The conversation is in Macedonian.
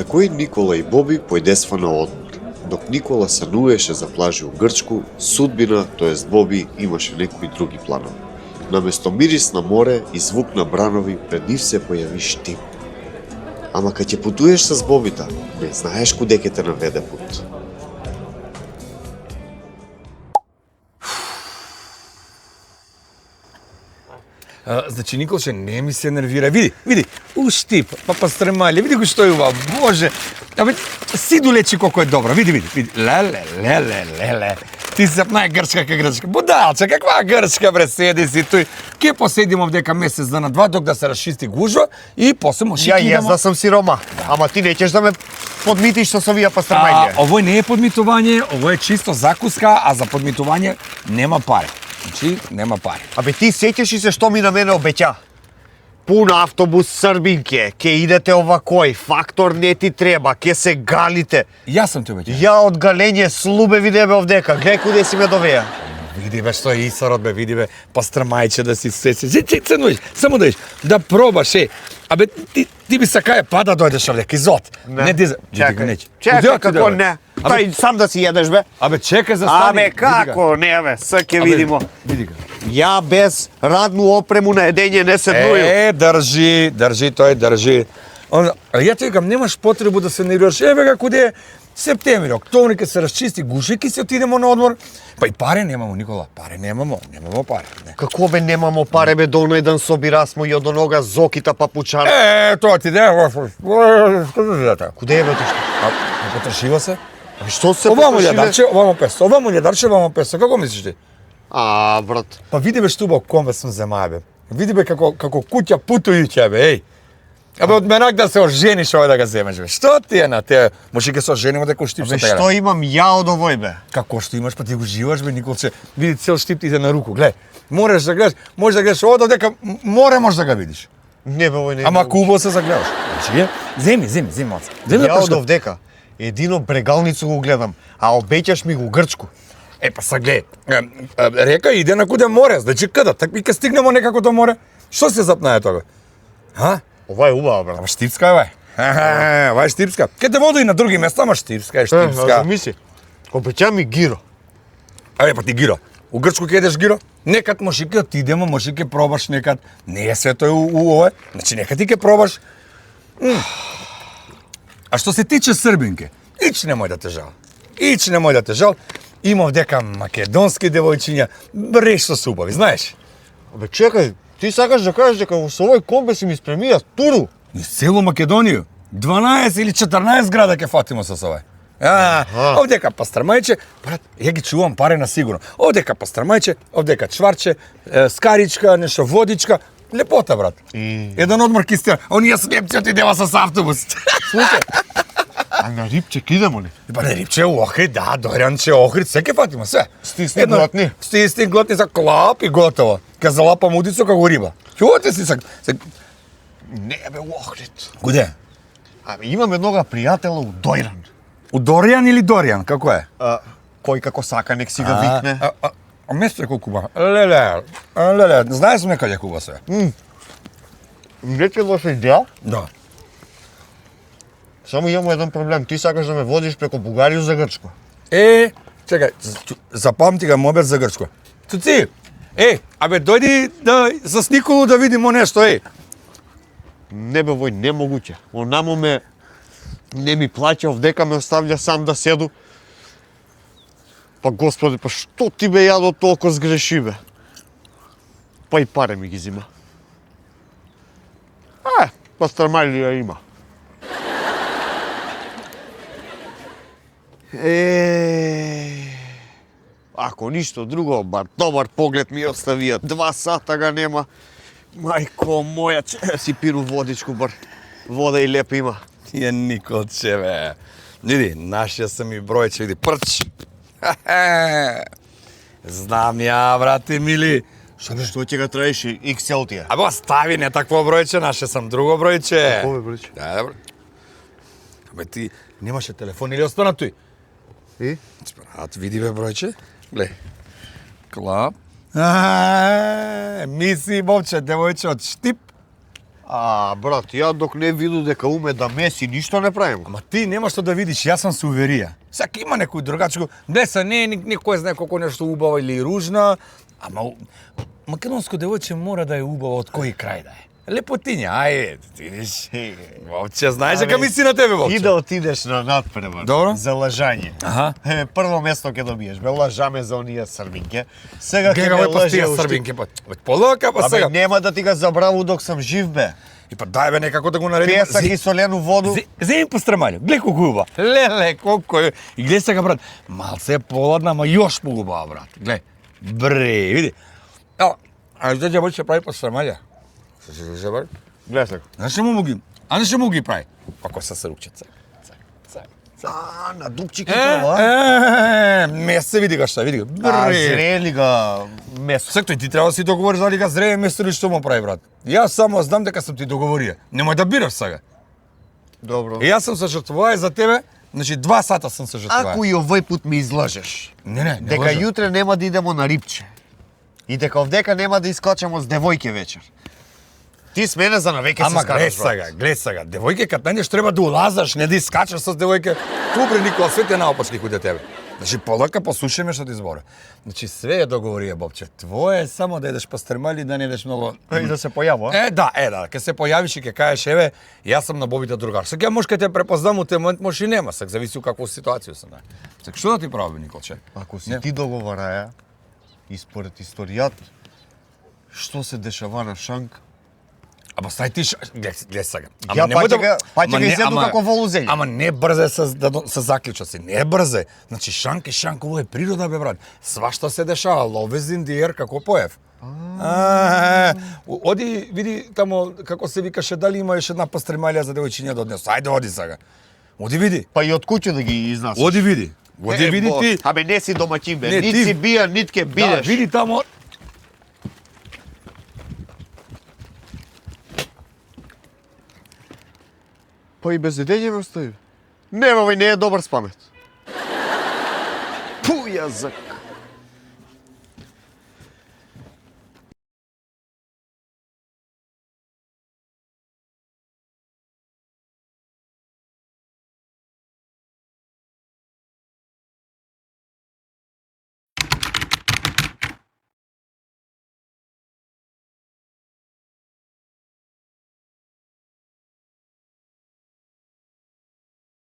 Такој Никола и Боби појдесва на одмор. Док Никола сануваше за плажи у Грчку, судбина, тоест Боби, имаше некои други планови. Наместо мирис на море и звук на бранови, пред нив се појави штип. Ама кај ќе путуеш с Бобита, не знаеш куде ќе те наведе пут. Значи, Николче, не ми се нервира. Види, уштип, па пастремале, види го што е ова, боже. Абе, си долечи колко е добра, види. Леле. Ти се најгрчка ка Грчка. Будалче, каква Грчка, бре, седи си тој. Ке поседимо овдека месец дана два, док да се расчисти гужва и после може Ја јас сум сирома, ама ти не ćeš да ме подмитиш со овие пастремајле. Ово не е подмитување, ово е чисто закуска, а за подмитување нема пари. Значи, нема пари. Абе ти сеќаш ли се што ми на мене обеќа? Пун автобус Србинке, ке идете овакој, фактор не ти треба, ке се галите. Јас сум ти обеќал. Ја од галење слубе видебе овдека, гледај куде си ме довеа. Види бе што е Исарот бе, види бе пастрамајче да си сеси. Ценуиш, само да иш, да пробаш Абе ти би сакаја па да дојдеш овдека изот. Не диза. Чекај, како не? Тај сам да си једеш бе. Абе чекај за стани. Абе како не бе, се ќе видимо. Види го. Ја без радну опрему на едење не седнују. Држи тој. Ја ти викам, немаш потребу да се нервираш. Еве га куде е септември, октомври ке се расчисти гушеки се отидемо на одмор. Па и пари немамо, Никола, немамо пари. Не. Како бе немамо паре бе, до оној собира смо и од онога зокита папучар. Тоа ти Куде е бе ти што? Потрошива се? Што се Овамо потрошиле? лјадарче, овамо 500, овамо лјадарче, овамо 500. Како мислиш ти? Брат. Па види бе што убав комбе сум земаја бе. Види бе како куќа путујуќа бе, еј. Абе од менак да се ожениш овој да го земеш бе. Што ти е на те? Може ке се оженимо дека штип Абе со тега. што имам ја од овој бе? Како што имаш, па ти го живаш бе, Николче. Види цел штип ти иде на руку, гледај. Можеш да гледаш овдека море можеш да го видиш. Не бе, овој не. Ама кубо се загледаш. Значи, земи моц. Ја од овдека. Едино брегалницу го гледам, а обеќаш ми го Грчку. Па са гледај. Река иде на куде море, значи каде? Так и ке стигнемо некако до море. Што се запнае тога? Ова е убава, брат. Ама штипска е, ова е штипска. Ке те води и на други места, ама штипска е штипска. Мисли, обеќа ми гиро. Абе, па ти гиро. У Грчку ке едеш гиро? Некад може ке отидемо, може ке пробаш некад. Не е све тој у овој. Значи, некад ти ке пробаш. А што се тиче Србинке, ич немој да те жал. Има овдека македонски девојчиња, брешто се убави, знаеш? Абе, чекај, ти сакаш да кажеш дека со овој комбе си ми спремија туру? Низ цело Македонија. 12 или 14 града ке фатимо со овој. Овдека пастрамајче, брат, ја ги чувам пари на сигурно. Овдека пастрамајче, овдека чварче, скаричка, нешто водичка, лепота, брат. Еден одмор ки сте, оние слепци отидева со автобус. Слушај, а на Рипчек идемо ли? Па на Рипче, Охрид, да, Дојранче, Охрид, се ке фатимо, се. Стисни глотни. Стисни глотни за клап и готово. Ке залапам удицу како риба. Чувате си се... Не бе, Охрид. Куде? Абе, имам еднога пријатела у Дојран. У Доријан или Доријан, како е? Кој како сака, нек си го викне. А место е колку куба. Леле, знаеш ме каде куба се? Не ти лоша идеја? Да. Само имам еден проблем, ти сакаш да ме водиш преко Бугарија за Грчко. Чекај, запамти ga мобер за Грчко. Цуци, абе дојди с Николу да видимо нешто, Не бе, вој, немогуќе. Онамо не ми плаќа, овдека ме оставља сам да седу. Па господи, па што ти бе јадо толку сгреши бе? Па и паре ми ги зима. Пастрамајлија има. Ако ништо друго, бар добар поглед ми оставија. 2 сата га нема. Мајко моја, си пиру водичку, бар. Вода и леп има. Ја Николче, бе. Види, нашија сам и бројче, види, прч. Знам ја, брате мили. Што ќе га траиш XL тие? Абе, остави не такво бројче, наше сам друго бројче. Какво бе бројче? Да, бре. Абе, ти немаше телефон или остана тој? Спрат, види бе бројче. Глеј. Клап. Миси, бовче, девојче од Штип. Брат, ја док не виду дека уме да меси, ништо не правим. Ама ти нема што да видиш, јас сум се уверија. Сака има некој другачко, деца не е никој знае колку нешто убава или ружна, ама македонско девојче мора да е убаво од кој крај да е. Лепотиња, ајде, ти видиш. Вовче, знаеш дека мисли на тебе, Вовче. И да отидеш на надпревар. Добро. За лажање. Аха. Прво место ќе добиеш. Бе, лажаме за оние србинке. Сега ќе Гега ме па тие лаже србинки, па полока, па сега. нема да ти ga забраву док сам жив, бе. И па дај бе некако да го наредим. Песак и солену воду. Земи пострамаљу, глеј колку уба. Леле, колко е. И глеј сега, брат, малце е поладна, ама још поубава, брат. Глеј, бре, види. Ево, а што ќе ќе прави пострамаља? Се забар? Гледай сега. Знаеш што му ги? А не што му ги прави? Како се рукчица. На дупчики тоа. Месце види га што, види га. Бре. Зрели га месо. Сек тој ти треба да си договориш дали га зрее место или што му прави, брат. Јас само знам дека сум ти договорија. Немој да бираш сега. Добро. И јас сум се жртвуваа за тебе, значи 2 сата сум се жртвуваа. Ако и овој пут ми излажеш, Не дека лажам. јутре нема да идемо на рипче. И дека овдека нема да искачаме с девојке вечер. Ти с мене за навеќе се Ама скараш, глед сега, девојке кад најдеш треба да улазаш, не да искачаш со девојке. Тубре Никола свете наопачки куде тебе. Значи полака послушај ме што ти збора. Значи све е договорија, Бобче. Твое е само да едеш пастермали, да не едеш многу. И да се појавува. Да, ќе се појавиш и ќе кажеш еве, јас сум на Бобите другар. Сега може ке те препознам у тој момент, може и нема, сега зависи у каква ситуација сум. Сега што да ти прави, Николче? Ако си Не. ти договараја, и според историјата, што се дешава на Шанк, Ама стај ти, глед сега. Ја немој паќе га изеду како волузење. Ама не брзе се заклучоци, не брзе. Значи Шанк и Шанк, ово е природа, бе брат. Свашта се дешава, ловез индиер како поев. Оди, види тамо, како се викаше, дали има еш една пастремалија за девојчиња да однесу. Ајде, оди сега. Оди види. Па и од куќа да ги изнасиш. Оди види. Оди види ти. Абе не си домаќин, бе. Не, Нит ти- си бија, нит ке Да, бидеш. види тамо. Па и без едење ме остави. Нема, не е добар спамет. Пу, ја за